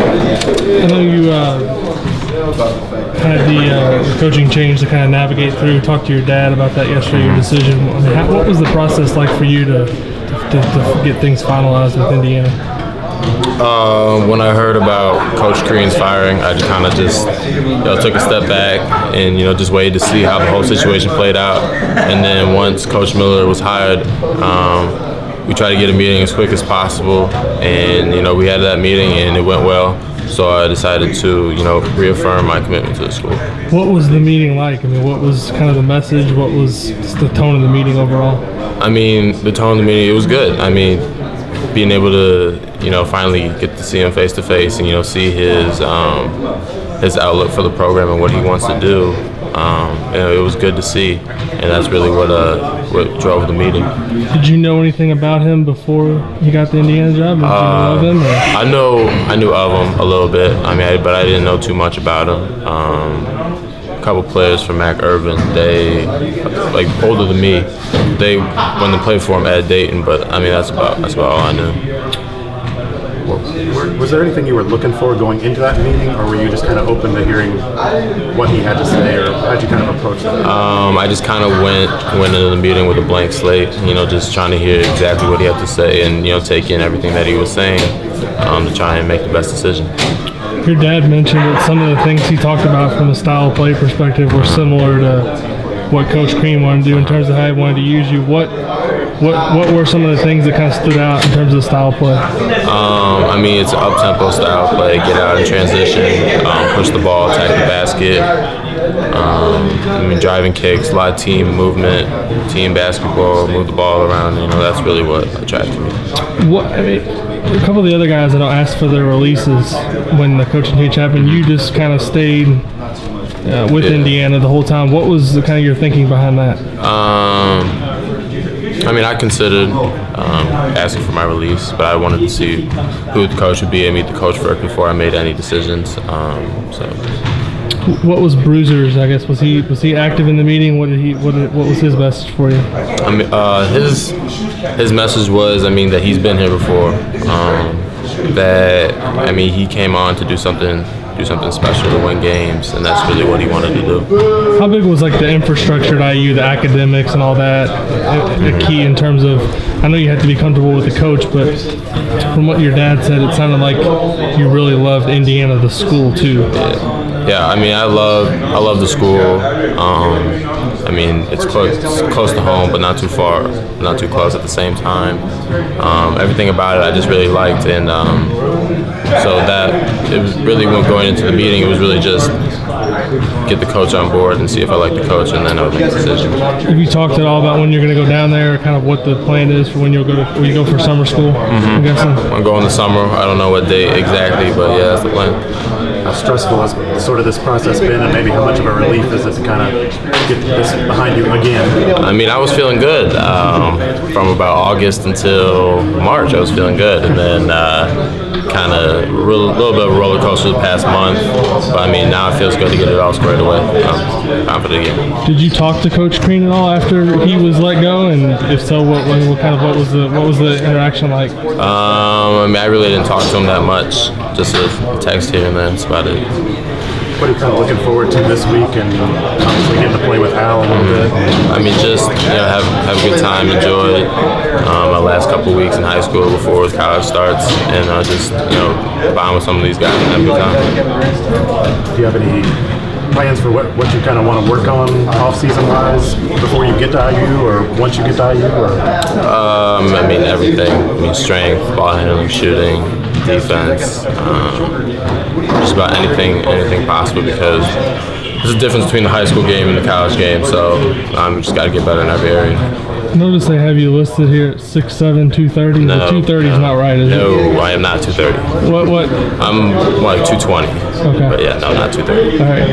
I know you had the coaching change to kind of navigate through. Talk to your dad about that yesterday, your decision. I mean, what was the process like for you to get things finalized with Indiana? When I heard about Coach Green's firing, I just kind of took a step back and just waited to see how the whole situation played out. And then once Coach Miller was hired, we tried to get a meeting as quick as possible, and we had that meeting and it went well. So I decided to reaffirm my commitment to the school. What was the meeting like? I mean, what was kind of the message? What was the tone of the meeting overall? I mean, the tone of the meeting, it was good. I mean, being able to finally get to see him face to face and see his outlook for the program and what he wants to do. It was good to see, and that's really what drove the meeting. Did you know anything about him before he got the Indiana job? Did you know of him? I knew of him a little bit. I mean, but I didn't know too much about him. A couple players from Mac Irvin, they older than me. They when they played for him at Dayton, but I mean that's about all I knew. Was there anything you were looking for going into that meeting, or were you just kind of open to hearing what he had to say, or how did you kind of approach that? I just kind of went into the meeting with a blank slate, just trying to hear exactly what he had to say and take in everything that he was saying to try and make the best decision. Your dad mentioned that some of the things he talked about from a style of play perspective were similar to what Coach Green wanted to do in terms of how he wanted to use you. What were some of the things that kind of stood out in terms of the style play? I mean, it's an up-tempo style play, get out in transition, push the ball, attack the basket. I mean, driving kicks, a lot of team movement, team basketball, move the ball around. That's really what attracted me. A couple of the other guys that I asked for their releases when the coaching change happened, you just kind of stayed with Indiana the whole time. What was kind of your thinking behind that? I mean, I considered asking for my release, but I wanted to see who the coach would be and meet the coach first before I made any decisions. What was Bruiser's? I guess was he active in the meeting? What was his message for you? I mean, his message was, that he's been here before. He came on to do something special to win games, and that's really what he wanted to do. How big was the infrastructure at IU, the academics and all that, the key in terms of? I know you had to be comfortable with the coach, but from what your dad said, it sounded like you really loved Indiana, the school too. Yeah. I mean, I love the school. I mean, it's close to home, but not too far, not too close at the same time. Everything about it I just really liked, and so that it was really when going into the meeting, it was really just get the coach on board and see if I like the coach, and then I would make a decision. Have you talked at all about when you're going to go down there, kind of what the plan is for when you go for summer school? I'm guessing. I'm going this summer. I don't know what date exactly, but yeah, that's the plan. How stressful has sort of this process been, and maybe how much of a relief is it to kind of get this behind you again? I mean, I was feeling good from about August until March. I was feeling good, and then kind of a little bit of a roller coaster the past month. But I mean, now it feels good to get it all squared away. I'm confident again. Did you talk to Coach Green at all after he was let go? And if so, what was the interaction like? I mean, I really didn't talk to him that much. Just a text here and there. That's about it. What are you kind of looking forward to this week, and obviously getting to play with Al a little bit? I mean, just have a good time, enjoy my last couple of weeks in high school before college starts, and just bond with some of these guys and have a good time. Do you have any plans for what you kind of want to work on off-season wise before you get to IU, or once you get to IU? I mean, everything. I mean, strength, ball handling, shooting, defense, just about anything possible, because there's a difference between the high school game and the college game, so just got to get better in every area. Notice they have you listed here at 6'7", 230. No, the 230 is not right, is it? No, I am not 230. What? I'm like 220. Okay. But yeah, no, not 230. All right.